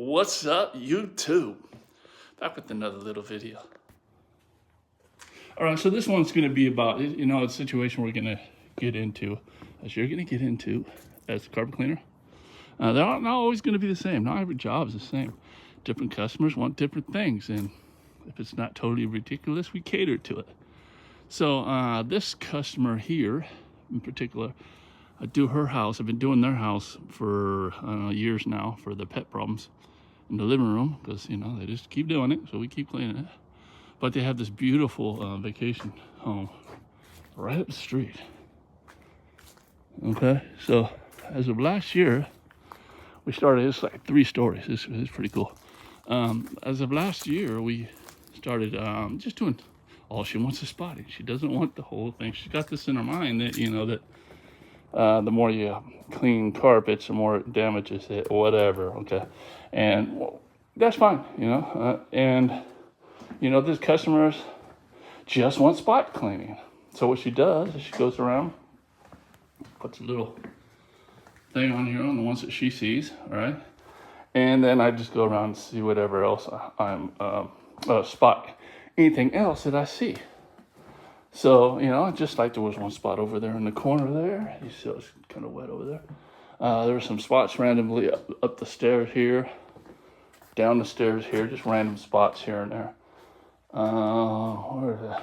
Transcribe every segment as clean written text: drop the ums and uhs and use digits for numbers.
What's up, YouTube? Back with another little video. All right, so this one's going to be about, a situation we're going to get into, as you're going to get into as a carpet cleaner. They're not always going to be the same. Not every job is the same. Different customers want different things, and if it's not totally ridiculous, we cater to it. So this customer here, in particular, I do her house. I've been doing their house for years now for the pet problems in the living room because, they just keep doing it, so we keep cleaning it. But they have this beautiful vacation home right up the street. Okay, so as of last year, we started, it's like 3 stories. It's pretty cool. As of last year, we started just doing, all she wants is spotting. She doesn't want the whole thing. She's got this in her mind that, the more you clean carpets, the more it damages it, whatever, okay? And well, that's fine, these customers just want spot cleaning. So what she does is she goes around, puts a little thing on here on the ones that she sees, all right? And then I just go around and see whatever else I'm spot anything else that I see. So, just like there was one spot over there in the corner there. You see it's kind of wet over there. There were some spots randomly up the stairs here, down the stairs here, just random spots here and there. Where is it?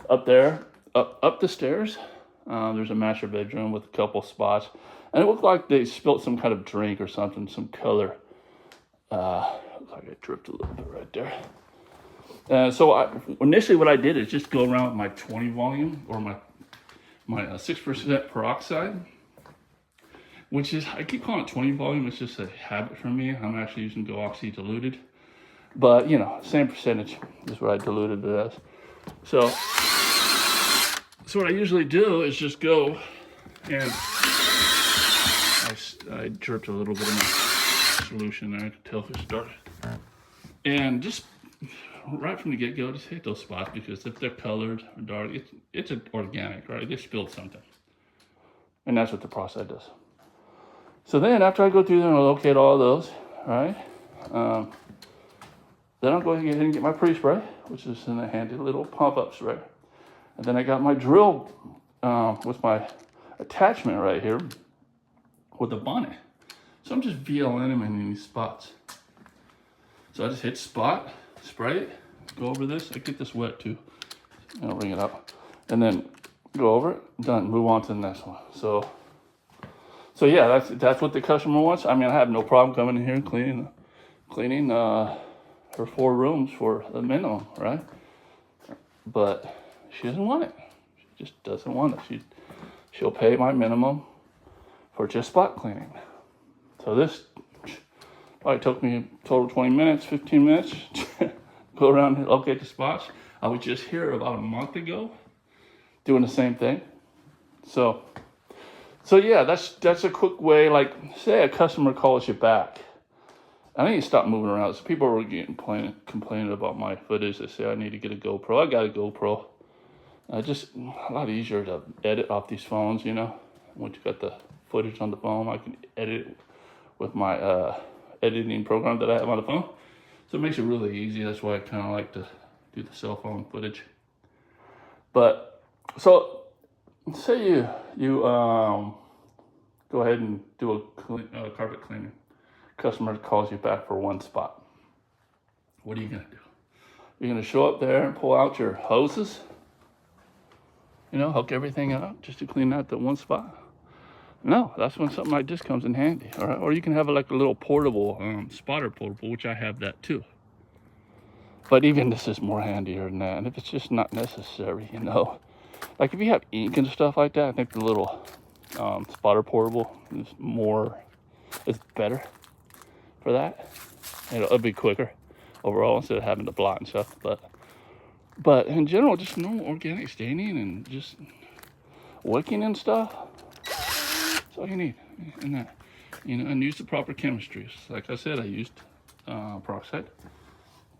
Up there, up the stairs, there's a master bedroom with a couple spots. And it looked like they spilled some kind of drink or something, some color. Looks like it dripped a little bit right there. Initially what I did is just go around with my 20 volume or my 6% peroxide, which is, I keep calling it 20 volume. It's just a habit for me. I'm actually using Go Oxy diluted, but same percentage is what I diluted it as. So what I usually do is just go and I dripped a little bit of my solution there. I can tell if it started. And just right from the get-go, just hit those spots, because if they're colored or dark, it's organic, right? They spilled something. And that's what the peroxide does. So then after I go through there and locate all of those, right, then I'll go ahead and get my pre-spray, which is in a handy little pump-up spray. And then I got my drill with my attachment right here with the bonnet. So I'm just VLNing in these spots. So I just hit spot, spray it, go over this. I get this wet too. I'll bring it up. And then go over it, done, move on to the next one. So yeah, that's what the customer wants. I mean, I have no problem coming in here and cleaning her 4 rooms for the minimum, right? But she doesn't want it. She just doesn't want it. She'll pay my minimum for just spot cleaning. So this probably took me total 20 minutes, 15 minutes, go around and locate the spots. I was just here about a month ago doing the same thing. So yeah, that's a quick way. Like, say a customer calls you back. I need to stop moving around. So people were complaining about my footage. They say I need to get a GoPro. I got a GoPro. Just a lot easier to edit off these phones, Once you got the footage on the phone, I can edit it with my editing program that I have on the phone. So it makes it really easy. That's why I kind of like to do the cell phone footage. But so say you go ahead and do a carpet cleaning. Customer calls you back for one spot. What are you gonna do? You're gonna show up there and pull out your hoses, hook everything up just to clean out that one spot? No, that's when something like this comes in handy, all right? Or you can have like a little portable, spotter portable, which I have that too. But even this is more handier than that. And if it's just not necessary, like if you have ink and stuff like that, I think the little spotter portable is better for that. It'll be quicker overall instead of having to blot and stuff. But in general, just normal organic staining and just wicking and stuff. That's all you need in that, and use the proper chemistries. Like I said, I used peroxide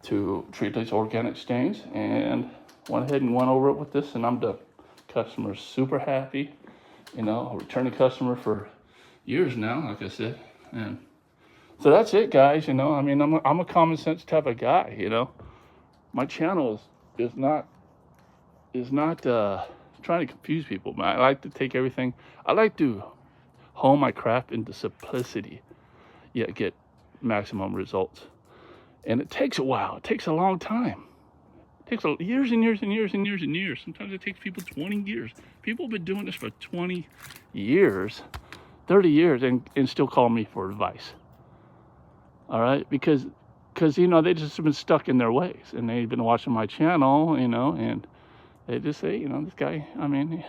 to treat these organic stains, and went ahead and went over it with this, and I'm done. Customer's super happy, returning customer for years now, like I said, and So that's it, guys. You know, I mean, I'm a common sense type of guy. You know, my channel is not trying to confuse people. Man, I like to take everything. I like to hone my craft into simplicity, yet get maximum results. And it takes a while. It takes a long time. It takes years and years and years and years and years. Sometimes it takes people 20 years. People have been doing this for 20 years, 30 years, and still call me for advice. All right? Because you know, they just have been stuck in their ways. And they've been watching my channel, you know, and they just say, you know, this guy, I mean,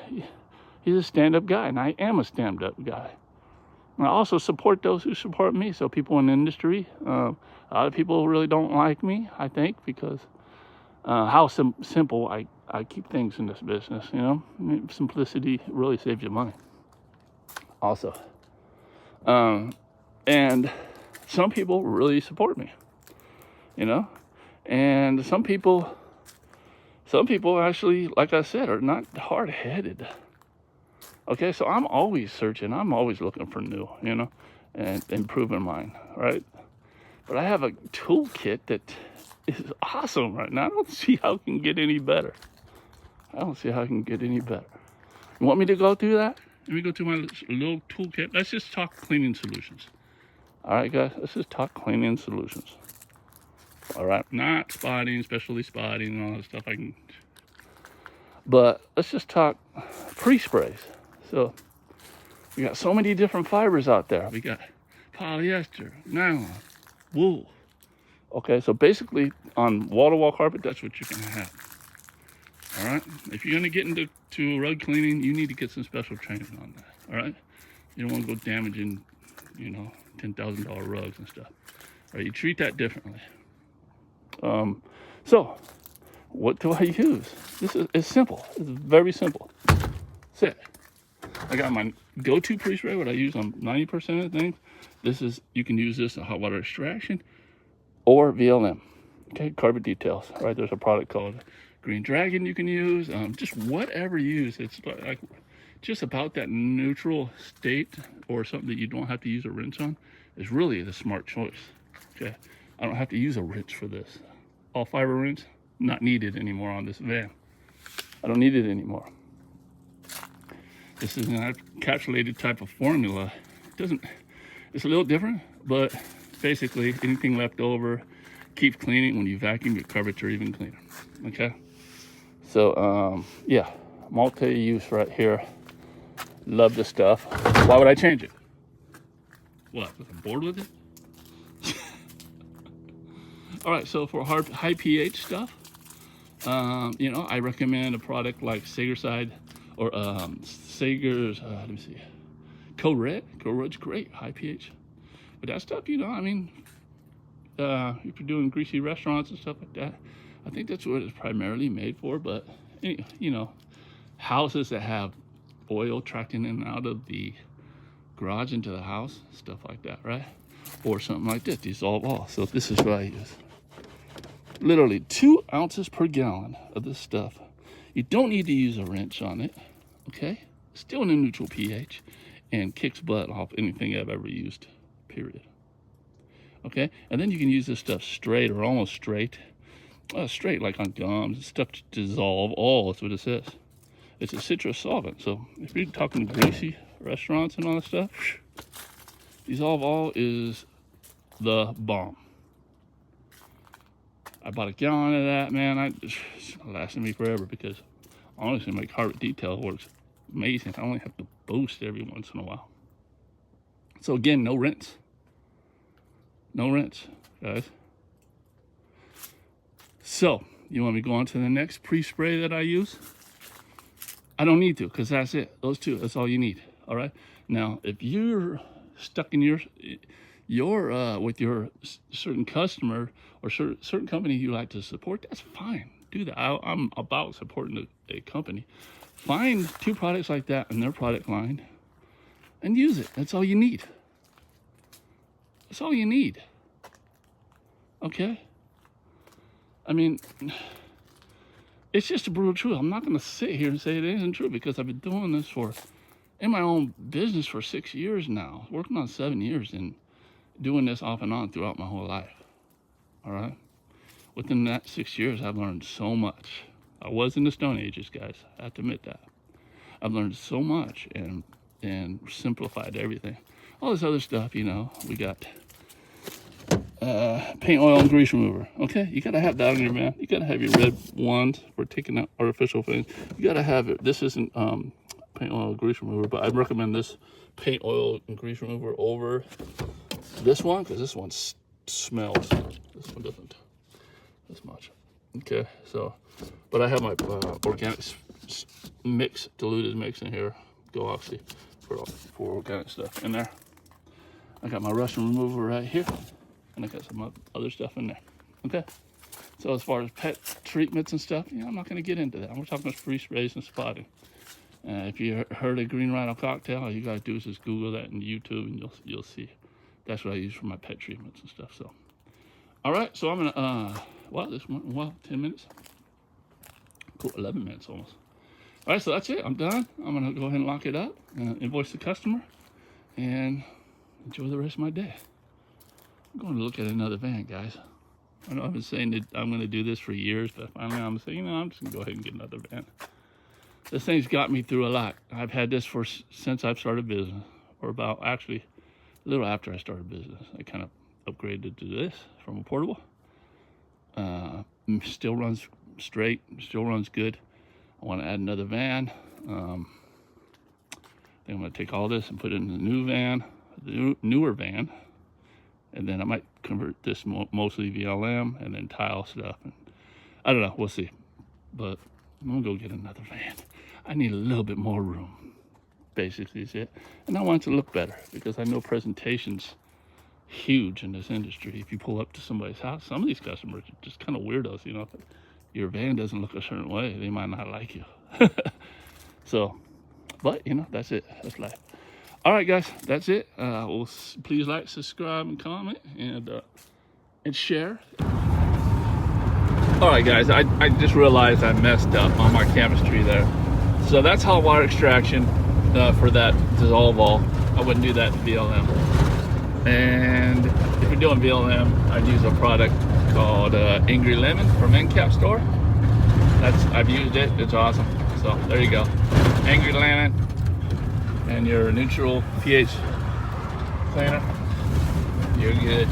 he's a stand-up guy, and I am a stand-up guy. I also support those who support me. So people in the industry, a lot of people really don't like me, I think, because how simple I keep things in this business, you know. Simplicity really saves you money. Also. And some people really support me, you know. And some people actually, like I said, are not hard-headed. Okay, so I'm always searching. I'm always looking for new, you know, and improving mine, right? But I have a toolkit that is awesome right now. I don't see how it can get any better. You want me to go through that? Let me go through my little toolkit. Let's just talk cleaning solutions. All right, guys, let's just talk cleaning solutions. All right, not spotting, specialty spotting, and all that stuff. But let's just talk pre-sprays. So we got so many different fibers out there. We got polyester, nylon, wool. Okay, so basically on wall-to-wall carpet, that's what you're gonna have. All right, if you're gonna get into rug cleaning, you need to get some special training on that. All right, you don't want to go damaging, you know, $10,000 rugs and stuff. All right, you treat that differently. So what do I use? It's simple. It's very simple. That's it. I got my go-to pre-spray, what I use on 90% of the things. You can use this in hot water extraction or VLM. Okay, carpet details. Right, there's a product called Green Dragon you can use. Just whatever you use. It's like just about that neutral state, or something that you don't have to use a rinse on, is really the smart choice. Okay, I don't have to use a rinse for this. All fiber rinse, not needed anymore on this van. I don't need it anymore. This is an encapsulated type of formula. It's a little different, but basically anything left over keeps cleaning. When you vacuum, your carpets are even cleaner. Okay, so yeah, multi-use right here. Love this stuff. Why would I change it? What, I'm bored with it? All right, so for high pH stuff, you know, I recommend a product like Sagerside or Sager's, let me see, Code Red. Code Red's great, high pH. But that stuff, you know, I mean, if you're doing greasy restaurants and stuff like that, I think that's what it's primarily made for. But, you know, houses that have oil tracking in and out of the garage into the house, stuff like that, right? Or something like this, dissolve all. So this is what I use. Literally 2 ounces per gallon of this stuff. You don't need to use a wrench on it, okay? Still in a neutral pH, and kicks butt off anything I've ever used, period. Okay, and then you can use this stuff straight or almost straight. Straight like on gums, stuff to dissolve all, that's what it says. It's a citrus solvent, so if you're talking greasy restaurants and all that stuff, dissolve all is the bomb. I bought a gallon of that, man. It's lasting me forever, because honestly, my carpet detail works amazing. I only have to boost every once in a while. So again, no rinse. No rinse, guys. So, you want me to go on to the next pre-spray that I use? I don't need to, because that's it. Those two, that's all you need. All right? Now, if you're stuck in your with your certain customer or certain company you like to support, that's fine. Do that. I'm about supporting a company. Find 2 products like that in their product line and use it. That's all you need. That's all you need. Okay? I mean, it's just a brutal truth. I'm not going to sit here and say it isn't true, because I've been doing this in my own business for 6 years now, working on 7 years, and doing this off and on throughout my whole life. All right. Within that 6 years, I've learned so much. I was in the Stone Ages, guys. I have to admit that. I've learned so much and simplified everything. All this other stuff, you know, we got paint, oil, and grease remover. Okay, you gotta have that on your van. You gotta have your red ones for taking out artificial things. You gotta have it. This isn't paint, oil, and grease remover, but I recommend this paint, oil, and grease remover over this one because this one smells. This one doesn't as much. Okay, so, but I have my organic mix, diluted mix in here, Go Oxy, for organic stuff in there. I got my Russian remover right here, and I got some other stuff in there. Okay, so as far as pet treatments and stuff, you know, I'm not going to get into that. We're talking about free sprays and spotting. If you heard of Green Rhino cocktail, all you got to do is just Google that in YouTube, and you'll see. That's what I use for my pet treatments and stuff. So, all right, so I'm gonna wow, this went 10 minutes. Cool, 11 minutes almost. All right, so that's it. I'm done. I'm gonna go ahead and lock it up, invoice the customer, and enjoy the rest of my day. I'm going to look at another van, guys. I know I've been saying that I'm going to do this for years, but finally I'm saying, you know, I'm just going to go ahead and get another van. This thing's got me through a lot. I've had this since I've started business, or about actually a little after I started business. I kind of upgraded to this from a portable. Still runs straight, still runs good. I want to add another van. Then I'm going to take all this and put it in the new van, the newer van. And then I might convert this mostly VLM and then tile stuff. And I don't know, we'll see. But I'm gonna go get another van. I need a little bit more room, basically is it. And I want it to look better because I know presentation's huge in this industry. If you pull up to somebody's house, some of these customers are just kind of weirdos, you know. If your van doesn't look a certain way, they might not like you. So, but you know, that's it, that's life. All right, guys, that's it. Well, please like, subscribe, and comment, and share. All right, guys, I just realized I messed up on my chemistry there. So that's hot water extraction for that dissolve all. I wouldn't do that in VLM. And if you're doing VLM, I'd use a product called Angry Lemon from Endcap Store. I've used it. It's awesome. So there you go, Angry Lemon. And your neutral pH cleaner, you're good.